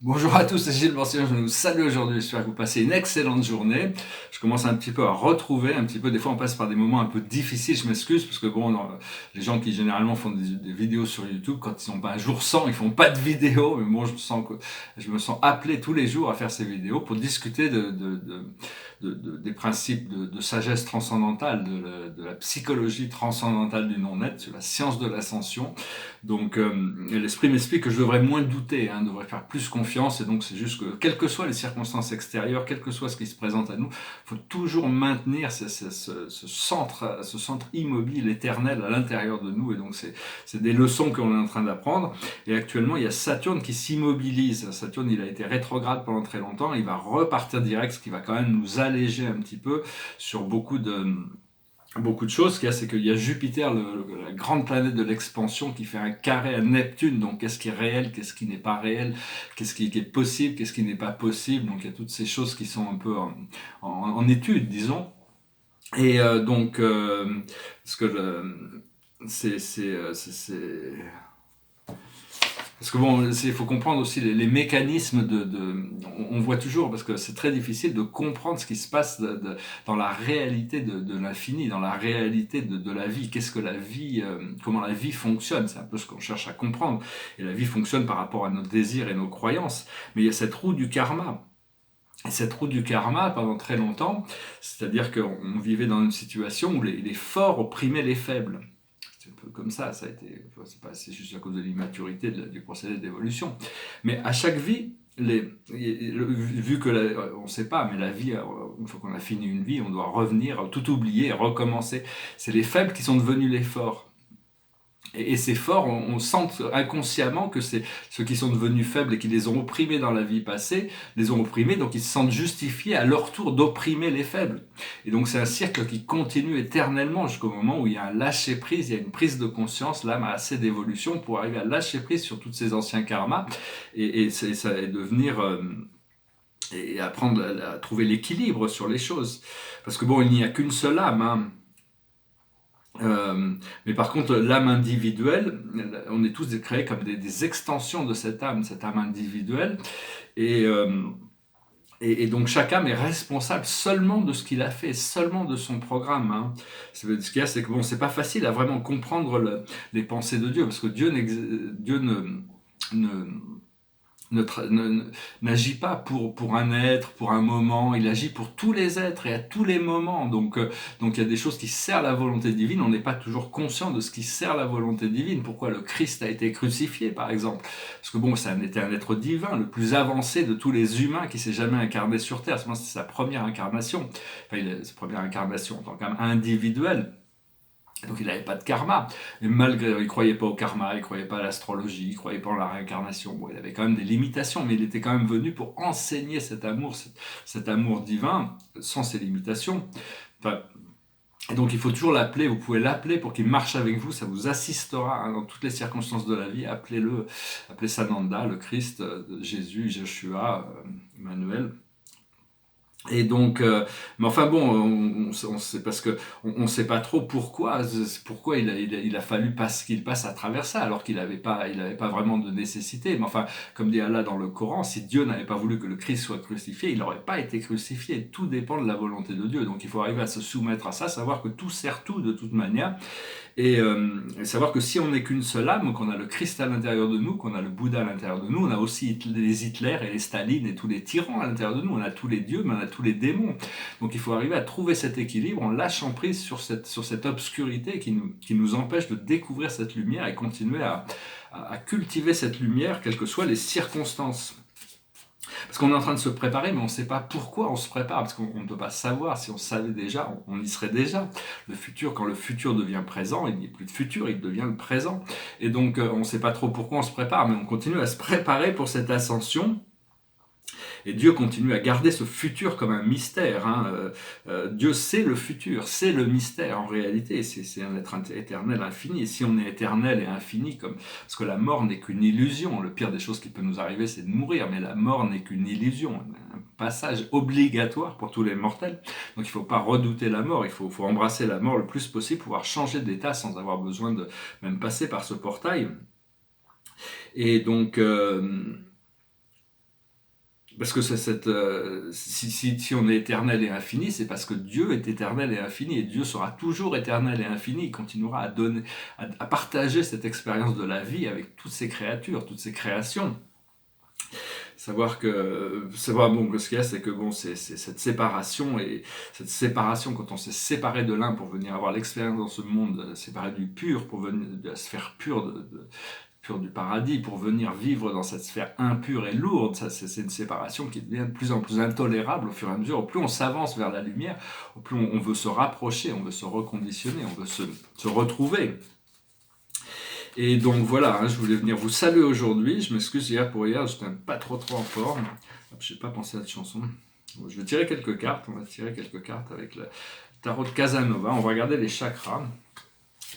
Bonjour à tous, c'est Gilles Morcillon, je vous salue aujourd'hui, j'espère que vous passez une excellente journée. Je commence un petit peu à retrouver, un petit peu, des fois on passe par des moments un peu difficiles, je m'excuse, parce que bon, les gens qui généralement font des vidéos sur YouTube, quand ils n'ont pas un jour sans, ils font pas de vidéo, mais bon, je me sens appelé tous les jours à faire ces vidéos pour discuter des principes de sagesse transcendantale, de la psychologie transcendantale du non-être, sur la science de l'ascension. Donc l'esprit m'explique que je devrais moins douter, hein, devrais faire plus confiance, et donc c'est juste que, quelles que soient les circonstances extérieures, quel que soit ce qui se présente à nous, il faut toujours maintenir ce centre immobile, éternel à l'intérieur de nous, et donc c'est des leçons qu'on est en train d'apprendre. Et actuellement, il y a Saturne qui s'immobilise. Saturne, il a été rétrograde pendant très longtemps, il va repartir direct, ce qui va quand même nous alléger un petit peu sur beaucoup de choses. Ce qu'il y a, c'est qu'il y a Jupiter, la grande planète de l'expansion, qui fait un carré à Neptune. Donc, qu'est-ce qui est réel, qu'est-ce qui n'est pas réel, qu'est-ce qui est possible, qu'est-ce qui n'est pas possible. Donc, il y a toutes ces choses qui sont un peu en étude, disons. Et parce que parce que bon, il faut comprendre aussi les mécanismes on voit toujours, parce que c'est très difficile de comprendre ce qui se passe dans la réalité de l'infini, dans la réalité de la vie. Qu'est-ce que la vie, comment la vie fonctionne, c'est un peu ce qu'on cherche à comprendre. Et la vie fonctionne par rapport à nos désirs et nos croyances. Mais il y a cette roue du karma. Et cette roue du karma, pendant très longtemps, c'est-à-dire qu'on vivait dans une situation où les forts opprimaient les faibles. C'est un peu comme ça a été, c'est juste à cause de l'immaturité du procédé d'évolution. Mais à chaque vie, vu que on ne sait pas, mais la vie, une fois qu'on a fini une vie, on doit revenir, tout oublier et recommencer. C'est les faibles qui sont devenus les forts. Et ces forts, on sent inconsciemment que c'est ceux qui sont devenus faibles et qui les ont opprimés dans la vie passée, les ont opprimés, donc ils se sentent justifiés à leur tour d'opprimer les faibles. Et donc c'est un cercle qui continue éternellement jusqu'au moment où il y a un lâcher-prise, il y a une prise de conscience, l'âme a assez d'évolution pour arriver à lâcher prise sur tous ces anciens karmas et devenir... et apprendre à trouver l'équilibre sur les choses. Parce que bon, il n'y a qu'une seule âme, hein. Mais par contre, l'âme individuelle, on est tous créés comme des extensions de cette âme individuelle, et, euh, et donc chaque âme est responsable seulement de ce qu'il a fait, seulement de son programme. Hein. Ce qu'il y a, c'est que bon, c'est pas facile à vraiment comprendre les pensées de Dieu, parce que Dieu ne n'agit pas pour un être, pour un moment, il agit pour tous les êtres et à tous les moments. Donc il y a des choses qui servent la volonté divine, on n'est pas toujours conscient de ce qui sert la volonté divine. Pourquoi le Christ a été crucifié, par exemple? Parce que bon, ça était un être divin, le plus avancé de tous les humains qui s'est jamais incarné sur Terre. C'est sa première incarnation, sa première incarnation en tant qu'individuel. Donc il n'avait pas de karma. Et malgré, il ne croyait pas au karma, il ne croyait pas à l'astrologie, il ne croyait pas en la réincarnation. Bon, il avait quand même des limitations, mais il était quand même venu pour enseigner cet amour divin sans ses limitations. Enfin, et donc il faut toujours l'appeler, vous pouvez l'appeler pour qu'il marche avec vous, ça vous assistera hein, dans toutes les circonstances de la vie. Appelez Sananda, le Christ, Jésus, Joshua, Emmanuel. Et donc, mais enfin bon, c'est parce que on sait pas trop pourquoi il a fallu qu'il passe à travers ça, alors il avait pas vraiment de nécessité. Mais enfin, comme dit Allah dans le Coran, si Dieu n'avait pas voulu que le Christ soit crucifié, il n'aurait pas été crucifié. Tout dépend de la volonté de Dieu. Donc il faut arriver à se soumettre à ça, savoir que tout sert tout de toute manière. Et savoir que si on n'est qu'une seule âme, qu'on a le Christ à l'intérieur de nous, qu'on a le Bouddha à l'intérieur de nous, on a aussi les Hitler et les Staline et tous les tyrans à l'intérieur de nous, on a tous les dieux, mais on a tous les démons. Donc il faut arriver à trouver cet équilibre en lâchant prise sur cette obscurité qui nous empêche de découvrir cette lumière et continuer à cultiver cette lumière, quelles que soient les circonstances. Parce qu'on est en train de se préparer, mais on ne sait pas pourquoi on se prépare, parce qu'on ne peut pas savoir. Si on savait déjà, on y serait déjà. Le futur, quand le futur devient présent, il n'y a plus de futur, il devient le présent. Et donc, on ne sait pas trop pourquoi on se prépare, mais on continue à se préparer pour cette ascension. Et Dieu continue à garder ce futur comme un mystère. Hein. Dieu sait le futur, c'est le mystère en réalité. C'est un être éternel, infini. Et si on est éternel et infini, parce que la mort n'est qu'une illusion, le pire des choses qui peut nous arriver, c'est de mourir, mais la mort n'est qu'une illusion, un passage obligatoire pour tous les mortels. Donc il ne faut pas redouter la mort, il faut embrasser la mort le plus possible, pouvoir changer d'état sans avoir besoin de même passer par ce portail. Et donc... Parce que si on est éternel et infini, c'est parce que Dieu est éternel et infini, et Dieu sera toujours éternel et infini, il continuera à donner, à partager cette expérience de la vie avec toutes ces créatures, toutes ces créations. Savoir que, savoir bon, que ce qu'il y a, c'est que bon, c'est cette séparation, et cette séparation, quand on s'est séparé de l'un pour venir avoir l'expérience dans ce monde, séparé du pur, pour venir de la sphère pure pur du paradis, pour venir vivre dans cette sphère impure et lourde, ça c'est une séparation qui devient de plus en plus intolérable au fur et à mesure. Au plus on s'avance vers la lumière, au plus on veut se rapprocher, on veut se reconditionner, on veut se retrouver. Et donc voilà, je voulais venir vous saluer aujourd'hui. Je m'excuse hier pour hier, j'étais pas trop en forme. Je n'ai pas pensé à cette chanson. Bon, je vais tirer quelques cartes. On va tirer quelques cartes avec le tarot de Casanova. On va regarder les chakras.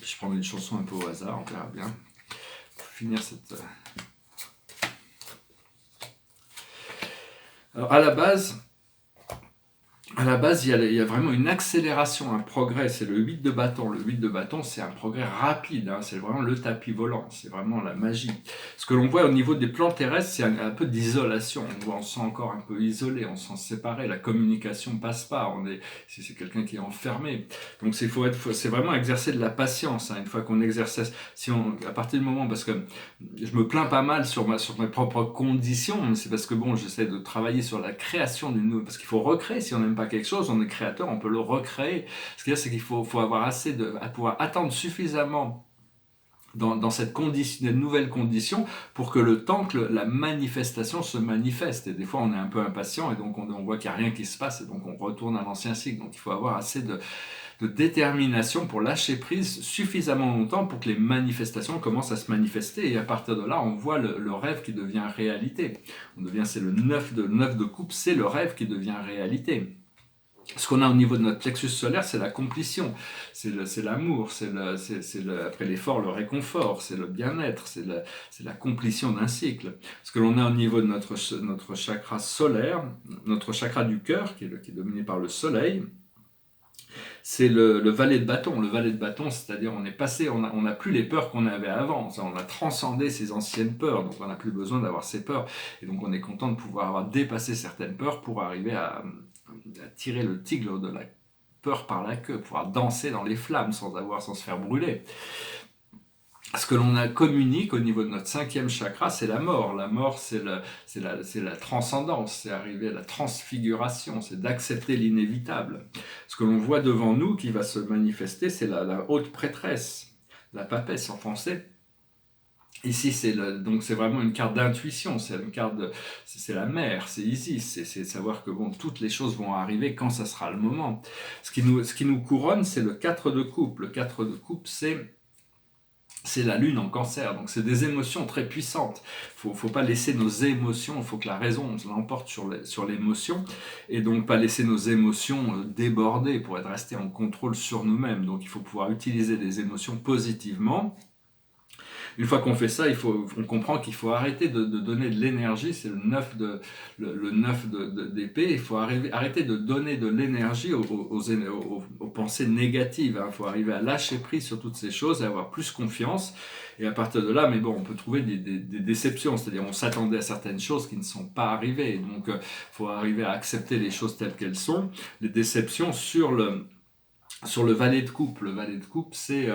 Puis je prends une chanson un peu au hasard, on verra bien. Pour finir cette... Alors à la base, il y a vraiment une accélération, un progrès. C'est le 8 de bâton. Le 8 de bâton, c'est un progrès rapide. C'est vraiment le tapis volant. C'est vraiment la magie. Ce que l'on voit au niveau des plans terrestres, c'est un peu d'isolation. On se sent encore un peu isolé, on se sent séparé. La communication passe pas. C'est quelqu'un qui est enfermé. Donc c'est vraiment exercer de la patience. Une fois qu'on exerce, à partir du moment, parce que je me plains pas mal sur mes propres conditions, c'est parce que bon, j'essaie de travailler sur la création d'une nouvelle, parce qu'il faut recréer. Si on n'aime pas quelque chose, on est créateur, on peut le recréer. Ce qu'il y a, c'est qu'il faut avoir assez à pouvoir attendre suffisamment dans cette nouvelle condition pour que le temps que la manifestation se manifeste. Et des fois, on est un peu impatient et donc on voit qu'il n'y a rien qui se passe et donc on retourne à l'ancien cycle. Donc il faut avoir assez de détermination pour lâcher prise suffisamment longtemps pour que les manifestations commencent à se manifester, et à partir de là on voit le rêve qui devient réalité. C'est le 9 de coupe, c'est le rêve qui devient réalité. Ce qu'on a au niveau de notre plexus solaire, c'est la complétion, c'est l'amour, après l'effort, le réconfort, c'est le bien-être, c'est la complétion d'un cycle. Ce que l'on a au niveau de notre chakra solaire, notre chakra du cœur, qui est dominé par le soleil, c'est le valet de bâton. Le valet de bâton, c'est-à-dire on est passé, on n'a plus les peurs qu'on avait avant. On a transcendé ces anciennes peurs, donc on n'a plus besoin d'avoir ces peurs. Et donc on est content de pouvoir avoir dépassé certaines peurs pour arriver à tirer le tigre de la peur par la queue, pouvoir danser dans les flammes sans se faire brûler. Ce que l'on communique au niveau de notre 5e chakra, c'est la mort. La mort, c'est la transcendance, c'est arriver à la transfiguration, c'est d'accepter l'inévitable. Ce que l'on voit devant nous qui va se manifester, c'est la haute prêtresse, la papesse en français. Ici, donc c'est vraiment une carte d'intuition, c'est la mère, c'est Isis, c'est savoir que bon, toutes les choses vont arriver quand ça sera le moment. Ce qui nous couronne, c'est le 4 de coupe. Le 4 de coupe, c'est la lune en cancer, donc c'est des émotions très puissantes. Faut pas laisser nos émotions, il faut que la raison l'emporte sur l'émotion, et donc pas laisser nos émotions déborder pour être resté en contrôle sur nous-mêmes. Donc il faut pouvoir utiliser des émotions positivement. Une fois qu'on fait ça, on comprend qu'il faut arrêter de donner de l'énergie, c'est le 9 d'épée, il faut arrêter de donner de l'énergie aux pensées négatives. Il faut arriver à lâcher prise sur toutes ces choses et avoir plus confiance. Et à partir de là, mais bon, on peut trouver des déceptions, c'est-à-dire on s'attendait à certaines choses qui ne sont pas arrivées. Donc, il faut arriver à accepter les choses telles qu'elles sont. Les déceptions sur le valet de coupe. Le valet de coupe, c'est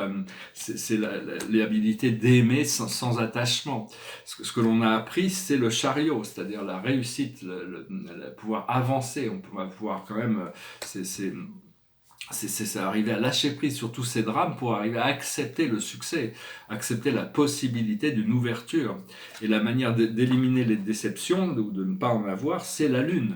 l'habilité d'aimer sans attachement. Ce que l'on a appris, c'est le chariot, c'est-à-dire la réussite, le pouvoir avancer. On peut pouvoir quand même... C'est arriver à lâcher prise sur tous ces drames pour arriver à accepter le succès, accepter la possibilité d'une ouverture. Et la manière d'éliminer les déceptions, ou de ne pas en avoir, c'est la lune.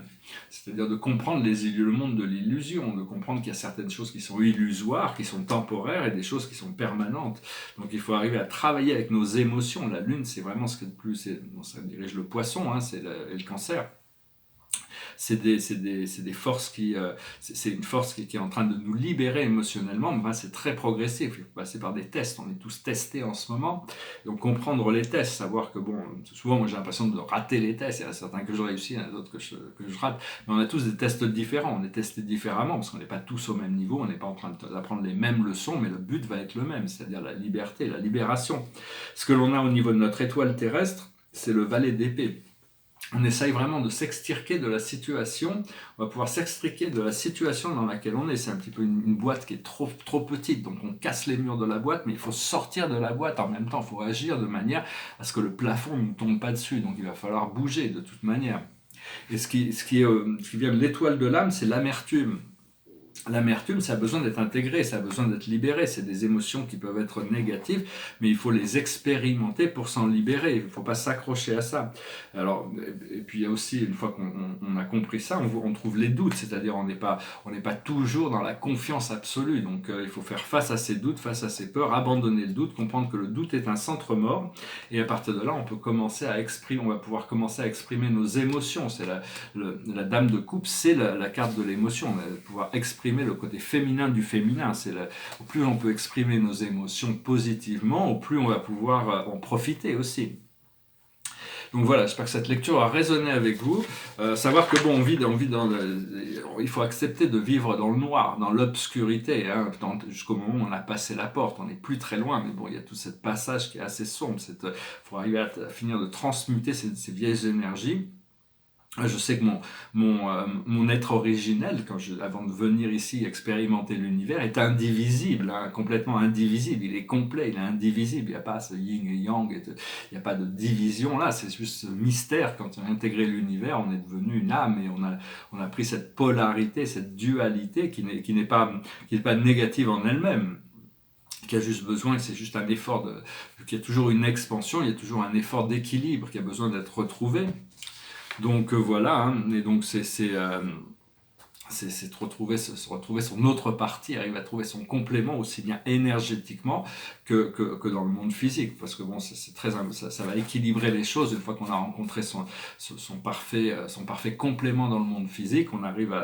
C'est-à-dire de comprendre le monde de l'illusion, de comprendre qu'il y a certaines choses qui sont illusoires, qui sont temporaires, et des choses qui sont permanentes. Donc il faut arriver à travailler avec nos émotions. La lune, c'est vraiment ce qui est le plus... ça dirige le poisson, et le cancer. C'est des forces c'est une force qui est en train de nous libérer émotionnellement, mais c'est très progressif, il faut passer par des tests, on est tous testés en ce moment, donc comprendre les tests, savoir que bon, souvent moi j'ai l'impression de rater les tests, il y en a certains que je réussis, il y en a d'autres que je rate, mais on a tous des tests différents, on est testés différemment, parce qu'on n'est pas tous au même niveau, on n'est pas en train d'apprendre les mêmes leçons, mais le but va être le même, c'est-à-dire la liberté, la libération. Ce que l'on a au niveau de notre étoile terrestre, c'est le valet d'épée. on essaye vraiment de s'extriquer de la situation, on va pouvoir s'extriquer de la situation dans laquelle on est. C'est un petit peu une boîte qui est trop petite, donc on casse les murs de la boîte, mais il faut sortir de la boîte en même temps, il faut agir de manière à ce que le plafond ne tombe pas dessus, donc il va falloir bouger de toute manière. Et ce qui vient de l'étoile de l'âme, c'est l'amertume. L'amertume, ça a besoin d'être intégré, ça a besoin d'être libéré. C'est des émotions qui peuvent être négatives, mais il faut les expérimenter pour s'en libérer. Il ne faut pas s'accrocher à ça. Alors, et puis il y a aussi, une fois qu'on a compris ça, on trouve les doutes, c'est-à-dire on n'est pas toujours dans la confiance absolue. Donc il faut faire face à ses doutes, face à ses peurs, abandonner le doute, comprendre que le doute est un centre mort. Et à partir de là, on va pouvoir commencer à exprimer nos émotions. C'est la dame de coupe, c'est la carte de l'émotion. On va pouvoir exprimer le côté féminin du féminin. Au plus on peut exprimer nos émotions positivement, au plus on va pouvoir en profiter aussi. Donc voilà, j'espère que cette lecture a résonné avec vous. Savoir que bon, il faut accepter de vivre dans le noir, dans l'obscurité, hein, jusqu'au moment où on a passé la porte. On n'est plus très loin, mais bon, il y a tout ce passage qui est assez sombre. Il faut arriver à finir de transmuter ces vieilles énergies. Je sais que mon être originel, avant de venir ici expérimenter l'univers, est indivisible, hein, complètement indivisible. Il est complet, il est indivisible. Il n'y a pas ce yin et yang, il n'y a pas de division là. C'est juste ce mystère. Quand on a intégré l'univers, on est devenu une âme et on a pris cette polarité, cette dualité qui n'est pas négative en elle-même, qui a juste besoin, c'est juste un effort qu'il y a toujours une expansion, il y a toujours un effort d'équilibre qui a besoin d'être retrouvé. Donc voilà, hein, et donc c'est se retrouver son autre partie, arriver à trouver son complément aussi bien énergétiquement que dans le monde physique, parce que bon, ça va équilibrer les choses une fois qu'on a rencontré son parfait complément dans le monde physique. On arrive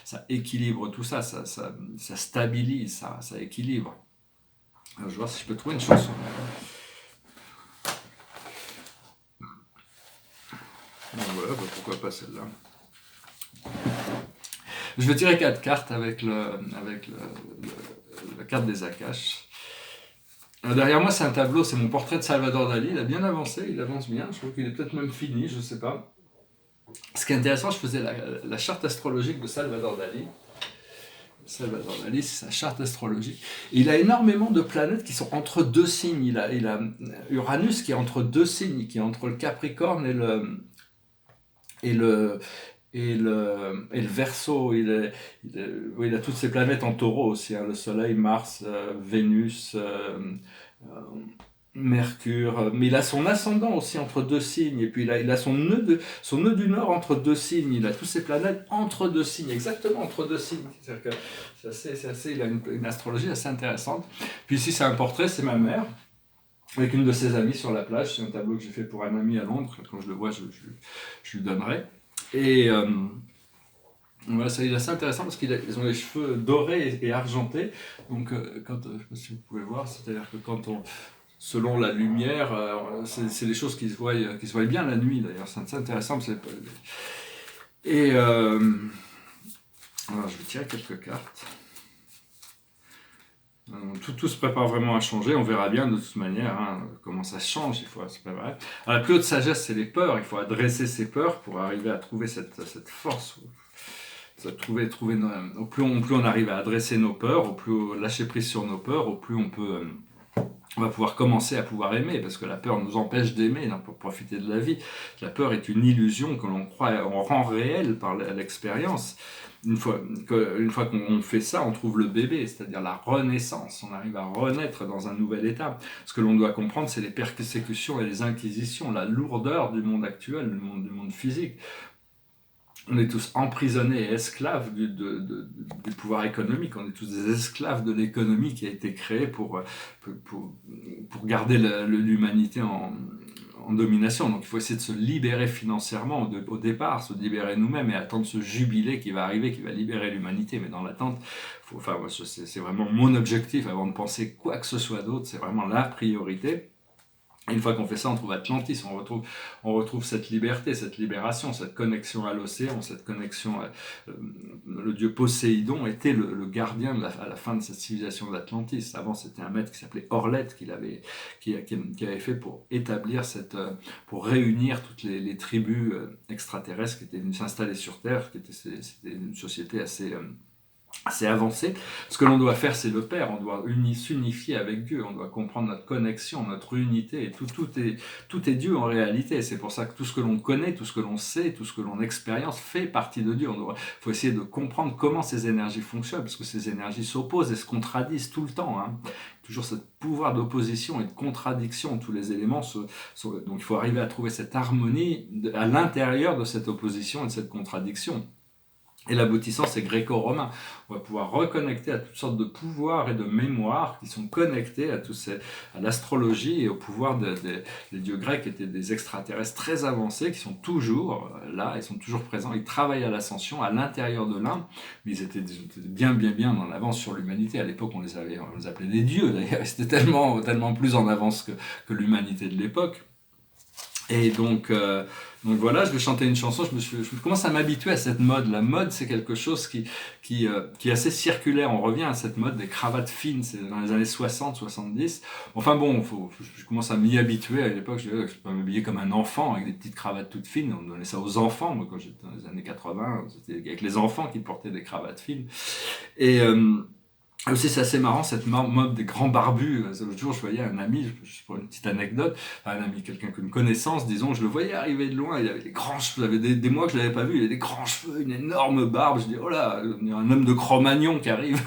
ça équilibre tout ça, ça stabilise, ça équilibre. Alors, je vais voir si je peux trouver une chanson. Bon, voilà, pourquoi pas celle-là. Je vais tirer 4 cartes avec la carte des Akash. Derrière moi, c'est un tableau, c'est mon portrait de Salvador Dali. Il a bien avancé, il avance bien. Je trouve qu'il est peut-être même fini, je ne sais pas. Ce qui est intéressant, je faisais la charte astrologique de Salvador Dali. Salvador Dali, c'est sa charte astrologique. Et il a énormément de planètes qui sont entre deux signes. Il a Uranus qui est entre deux signes, qui est entre le Capricorne et le Verseau. Il a toutes ces planètes en Taureau aussi, hein, le Soleil, Mars, Vénus, Mercure, mais il a son ascendant aussi entre deux signes, et puis il a son nœud du Nord entre deux signes. Il a toutes ces planètes entre deux signes, exactement entre deux signes. C'est-à-dire que il a une astrologie assez intéressante. Puis ici, c'est un portrait, c'est ma mère, avec une de ses amies sur la plage. C'est un tableau que j'ai fait pour un ami à Londres. Quand je le vois, je lui donnerai. Et voilà, c'est assez intéressant parce qu'ils ont les cheveux dorés et argentés. Donc, je ne sais pas si vous pouvez voir, c'est-à-dire que selon la lumière, c'est des choses qui se voient bien la nuit d'ailleurs. C'est intéressant. Et alors, je vais tirer quelques cartes. Tout se prépare vraiment à changer, on verra bien de toute manière, hein, comment ça change, il faut se préparer. Alors, la plus haute sagesse, c'est les peurs, il faut adresser ses peurs pour arriver à trouver cette force. Au plus on arrive à adresser nos peurs, au plus lâcher prise sur nos peurs, au plus on va pouvoir commencer à pouvoir aimer, parce que la peur nous empêche d'aimer, hein, pour profiter de la vie. La peur est une illusion que on rend réelle par l'expérience. Une fois qu'on fait ça, on trouve le bébé, c'est-à-dire la renaissance. On arrive à renaître dans un nouvel état. Ce que l'on doit comprendre, c'est les persécutions et les inquisitions, la lourdeur du monde actuel, du monde physique. On est tous emprisonnés et esclaves du pouvoir économique. On est tous des esclaves de l'économie qui a été créée pour garder l'humanité en domination. Donc il faut essayer de se libérer financièrement au départ, se libérer nous-mêmes et attendre ce jubilé qui va arriver, qui va libérer l'humanité. Mais dans l'attente, c'est vraiment mon objectif avant de penser quoi que ce soit d'autre. C'est vraiment la priorité. Une fois qu'on fait ça, on trouve Atlantis, on retrouve cette liberté, cette libération, cette connexion à l'océan, cette connexion le dieu Poséidon était le gardien à la fin de cette civilisation d'Atlantis. Avant, c'était un maître qui s'appelait Orlette, qui avait fait pour établir pour réunir toutes les tribus extraterrestres qui étaient venues s'installer sur Terre, c'était une société assez avancé. Ce que l'on doit faire, c'est le Père. On doit s'unifier avec Dieu. On doit comprendre notre connexion, notre unité. Et tout est Dieu en réalité. C'est pour ça que tout ce que l'on connaît, tout ce que l'on sait, tout ce que l'on expérience fait partie de Dieu. Il faut essayer de comprendre comment ces énergies fonctionnent, parce que ces énergies s'opposent et se contradisent tout le temps. Toujours ce pouvoir d'opposition et de contradiction. Tous les éléments donc il faut arriver à trouver cette harmonie à l'intérieur de cette opposition et de cette contradiction. Et l'aboutissant, c'est gréco-romain. On va pouvoir reconnecter à toutes sortes de pouvoirs et de mémoires qui sont connectés à l'astrologie et au pouvoir des dieux grecs qui étaient des extraterrestres très avancés, qui sont toujours là, ils sont toujours présents, ils travaillent à l'ascension, à l'intérieur de l'un, mais ils étaient bien en avance sur l'humanité. À l'époque, on les appelait des dieux, d'ailleurs, ils étaient tellement plus en avance que l'humanité de l'époque. Et donc voilà, je vais chanter une chanson, je commence à m'habituer à cette mode. La mode, c'est quelque chose qui est assez circulaire. On revient à cette mode des cravates fines, c'est dans les années 60, 70. Enfin bon, je commence à m'y habituer. À l'époque, je peux m'habiller comme un enfant, avec des petites cravates toutes fines. On donnait ça aux enfants. Moi, quand j'étais dans les années 80, c'était avec les enfants qui portaient des cravates fines. Et aussi, c'est assez marrant, cette mode des grands barbus. L'autre jour, je voyais un ami, pour une petite anecdote, un ami, quelqu'un qu'une connaissance, disons, je le voyais arriver de loin, il avait des grands cheveux, ça avait des mois que je l'avais pas vu, il avait des grands cheveux, une énorme barbe. Je dis, oh là, il y a un homme de Cro-Magnon qui arrive.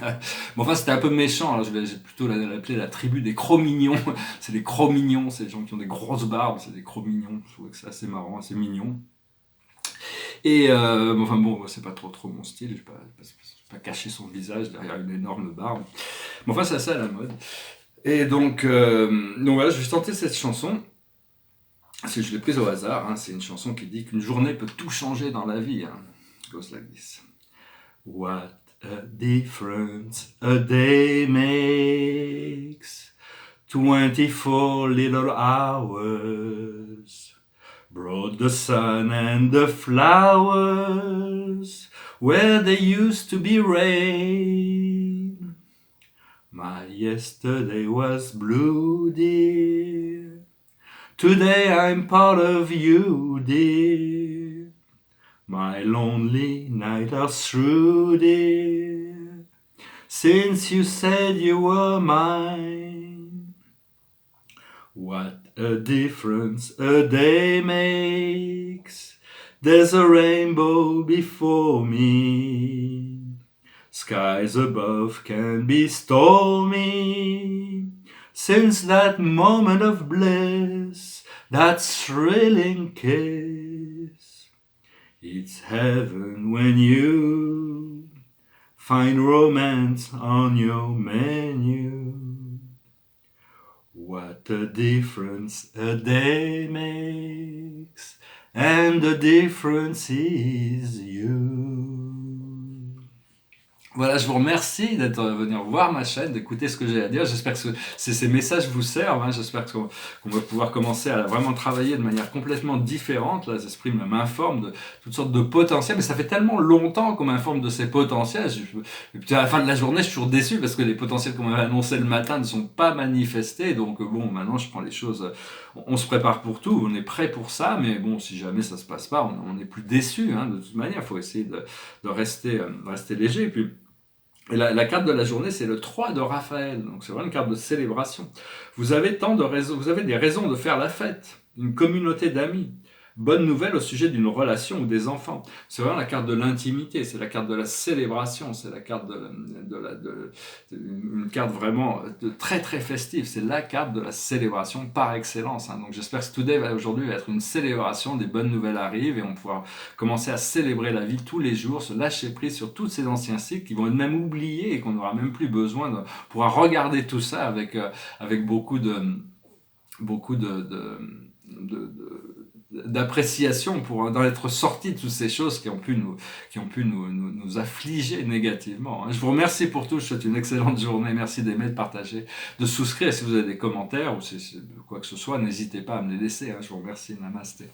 Bon, enfin, c'était un peu méchant, alors j'ai plutôt l'appeler la tribu des Cro-Mignons. C'est les Cro-Mignons, c'est les gens qui ont des grosses barbes, c'est des Cro-Mignons. Je trouvais que c'est assez marrant, assez mignon. Et enfin bon, c'est pas trop mon style, je vais pas cacher son visage derrière une énorme barbe. Mais enfin, c'est ça la mode. Et donc voilà, je vais tenter cette chanson. Je l'ai prise au hasard, c'est une chanson qui dit qu'une journée peut tout changer dans la vie. It goes like this. What a difference a day makes, 24 little hours, brought the sun and the flowers where there used to be rain. My yesterday was blue, dear. Today I'm part of you, dear. My lonely nights are through, dear, since you said you were mine. What a difference a day makes. There's a rainbow before me. Skies above can be stormy. Since that moment of bliss, that thrilling kiss, it's heaven when you find romance on your menu. What a difference a day makes, and the difference is you. Voilà, je vous remercie d'être venu voir ma chaîne, d'écouter ce que j'ai à dire. J'espère que ces messages vous servent. J'espère qu'on va pouvoir commencer à vraiment travailler de manière complètement différente. Là, l'esprit m'informe de toutes sortes de potentiels, mais ça fait tellement longtemps qu'on m'informe de ces potentiels. Et puis à la fin de la journée, je suis toujours déçu parce que les potentiels qu'on m'avait annoncés le matin ne sont pas manifestés. Donc bon, maintenant, je prends les choses. On se prépare pour tout, on est prêt pour ça, mais bon, si jamais ça se passe pas, on n'est plus déçu. De toute manière, il faut essayer de rester léger. Et puis, la carte de la journée, c'est le 3 de Raphaël. Donc c'est vraiment une carte de célébration. Vous avez des raisons de faire la fête. Une communauté d'amis. Bonne nouvelle au sujet d'une relation ou des enfants. C'est vraiment la carte de l'intimité, c'est la carte de la célébration, c'est la carte une carte vraiment très très festive. C'est la carte de la célébration par excellence. Donc j'espère que Today aujourd'hui va être une célébration, des bonnes nouvelles arrivent et on pourra commencer à célébrer la vie tous les jours, se lâcher prise sur tous ces anciens cycles qui vont être même oubliés et qu'on n'aura même plus besoin de pouvoir regarder tout ça avec beaucoup de d'appréciation pour d'en être sorti de toutes ces choses qui ont pu nous affliger négativement. Je vous remercie pour tout, je vous souhaite une excellente journée, merci d'aimer, de partager, de souscrire. Si vous avez des commentaires ou quoi que ce soit, n'hésitez pas à me les laisser. Je vous remercie, namasté.